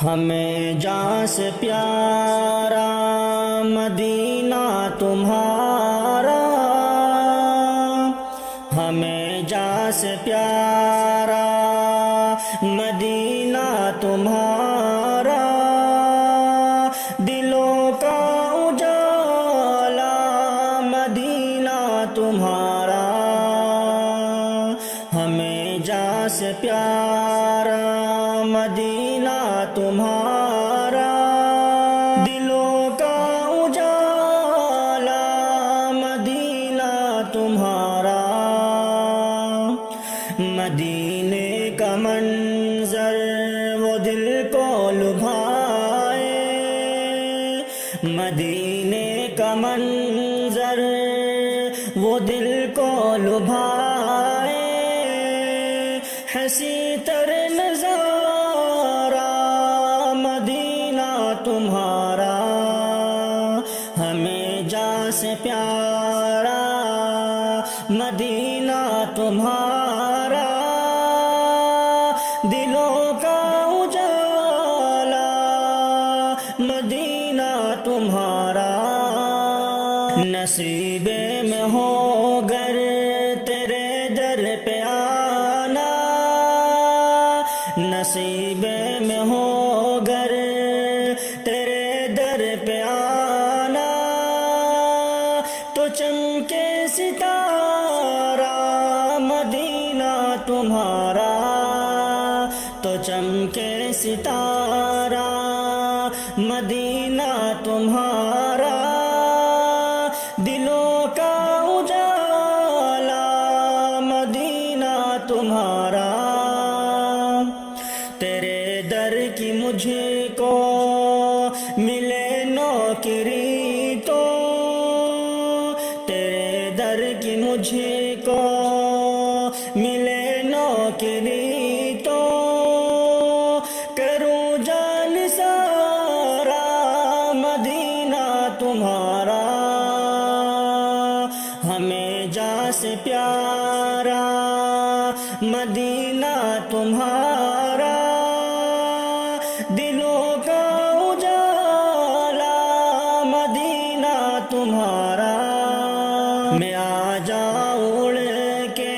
ہمیں جان سے پیارا مدینہ تمہارا، ہمیں جان سے پیارا مدینہ تمہارا، دلوں کا اجالا مدینہ تمہارا، ہمیں جان سے پیارا مدینہ تمہارا، دلوں کا اجالا مدینہ تمہارا، مدینے کا منظر وہ دل کو لبھائے، مدینے کا منظر وہ دل کو لبھائے، حسین تر نظارہ مدینہ تمہارا، ہمیں جان سے پیارا مدینہ تمہارا، دلوں کا اجالا مدینہ تمہارا، نصیب میں ہو گر تیرے در پہ آنا، نصیب میں ہو گر تیرے در پہ آنا، تو چمکے ستارہ مدینہ تمہارا، تو چمکے ستارہ مدینہ تمہارا، دلوں کا اجالا مدینہ تمہارا، تیرے در کی مجھے کو ملے نوکری تو، تیرے در کی مجھے کو ملے نوکری تو، کروں جان سارا مدینہ تمہارا، ہمیں جان سے پیارا مدینہ تمہارا، دلوں کا اجالا مدینہ تمہارا، میں آ جاؤں اڑ کے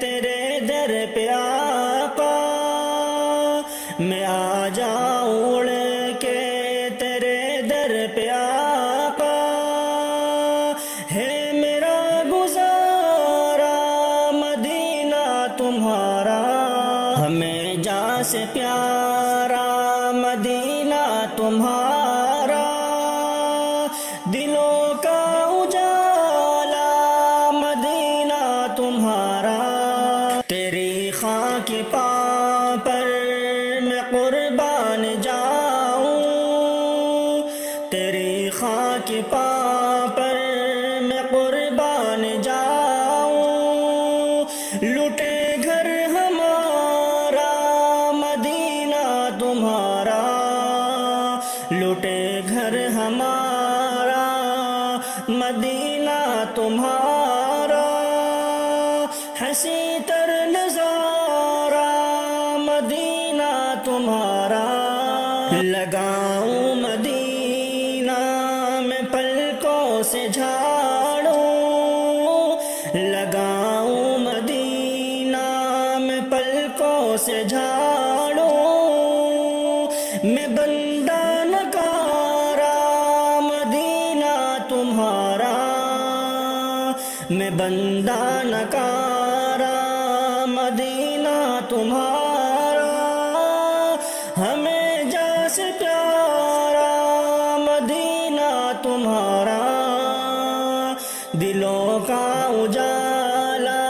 تیرے در پہ آقا، میں آ جاؤں اڑ کے تیرے در پہ آقا، ہے میرا گزارا مدینہ تمہارا، ہمیں جان سے پیارا مدینہ تمہارا، دلوں کا اجالا مدینہ تمہارا، تیری خاک پاں پر میں قربان جاؤں، تیری خاک پاں پر میں قربان جاؤں، لٹے گھر ہمارا مدینہ تمہارا، لٹے گھر ہمارا مدینہ تمہارا، حسین تر نظارہ مدینہ تمہارا، لگاؤں مدینہ میں پلکوں سے جھاڑوں، لگاؤں مدینہ میں پلکوں سے جھاڑوں، میں بندہ نکارا مدینہ تمہارا، میں بندہ نکارا مدینہ تمہارا، ہمیں جان سے پیارا مدینہ تمہارا، دلوں کا اجالا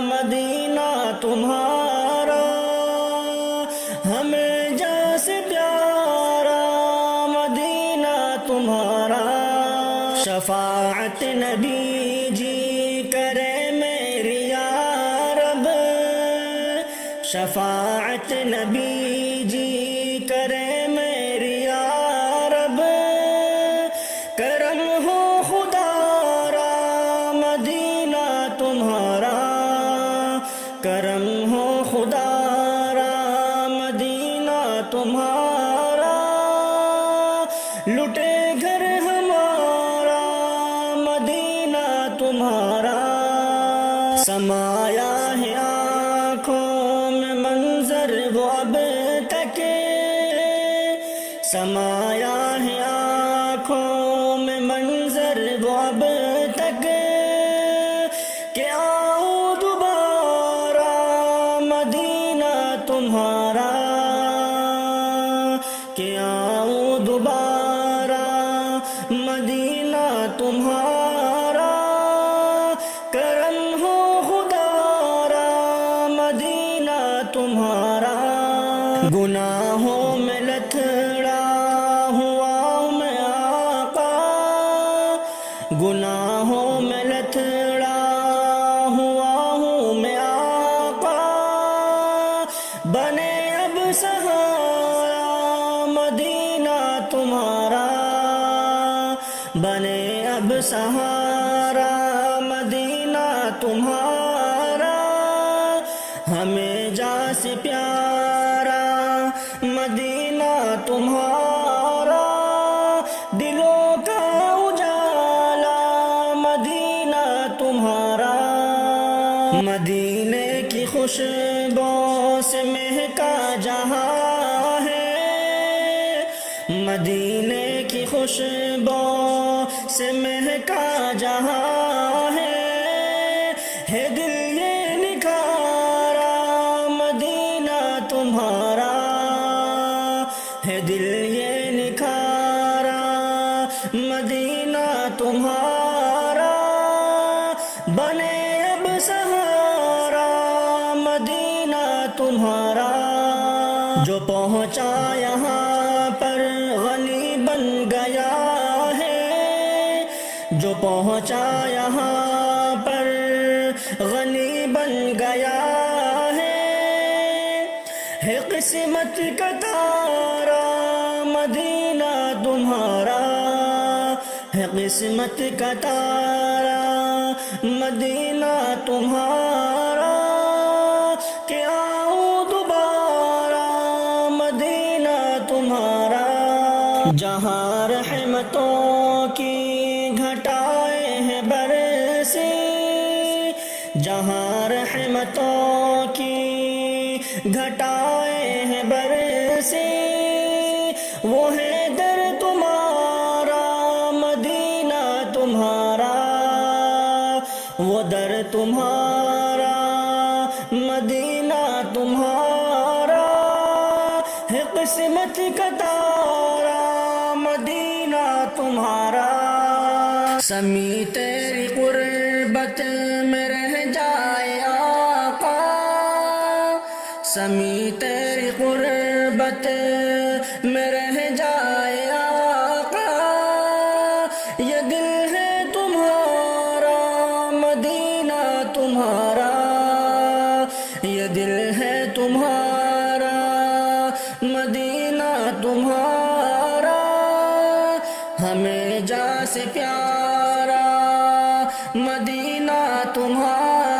مدینہ تمہارا، ہمیں جان سے پیارا مدینہ تمہارا، شفاعت نبی جی کرے میری یا رب، شفاعت نبی جی کرے میری یا رب، کرم ہو خدا را مدینہ تمہارا، کرم ہو خدا را مدینہ تمہارا، تمہارا سمایا ہے آنکھوں میں منظر وہ اب تک سمایا ہے آنکھوں میں منظر وہ اب تک کہ آؤں دوبارہ مدینہ تمہارا کہ آؤں دوبارہ مدینہ تمہارا کرم ہو خدا را مدینہ تمہارا گناہوں میں لتھڑا ہوا ہوں میں آقا گناہوں میں لتھڑا ہوا ہوں میں آقا بنے اب سہارا مدینہ تمہارا بنے اب سہارا مدینہ تمہارا ہمیں جا سے پیارا مدینہ تمہارا دلوں کا اجالا مدینہ تمہارا مدینے کی خوشبو سے مہکا جہاں ہے مدینے کی خوشبو سے مہکا جہاں ہے دل یہ نکھارا مدینہ تمہارا ہے دل یہ نکھارا مدینہ تمہارا بنے اب سہارا مدینہ تمہارا جو پہنچا یہاں پر غنی بن گیا ہے جو پہنچا یہاں پر غنی بن گیا ہے قسمت کا تارا مدینہ تمہارا ہے قسمت کا تارا مدینہ تمہارا کہ آؤں دوبارہ مدینہ تمہارا جہاں رحمتوں کی گھٹائیں ہیں برسی جہاں رحمتوں کی گھٹائیں ہیں برسی وہ ہے در تمہارا مدینہ تمہارا وہ در تمہارا مدینہ تمہارا ہے قسمت کا تارا مدینہ تمہارا سمی تیری قربت میں رہ جائے آقا سمی تیری قربت میں رہ جائے آقا یہ دل ہے تمہارا مدینہ تمہارا یہ دل ہے تمہارا مدینہ تمہارا ہمیں جا سے پیارا مدینہ تمہارا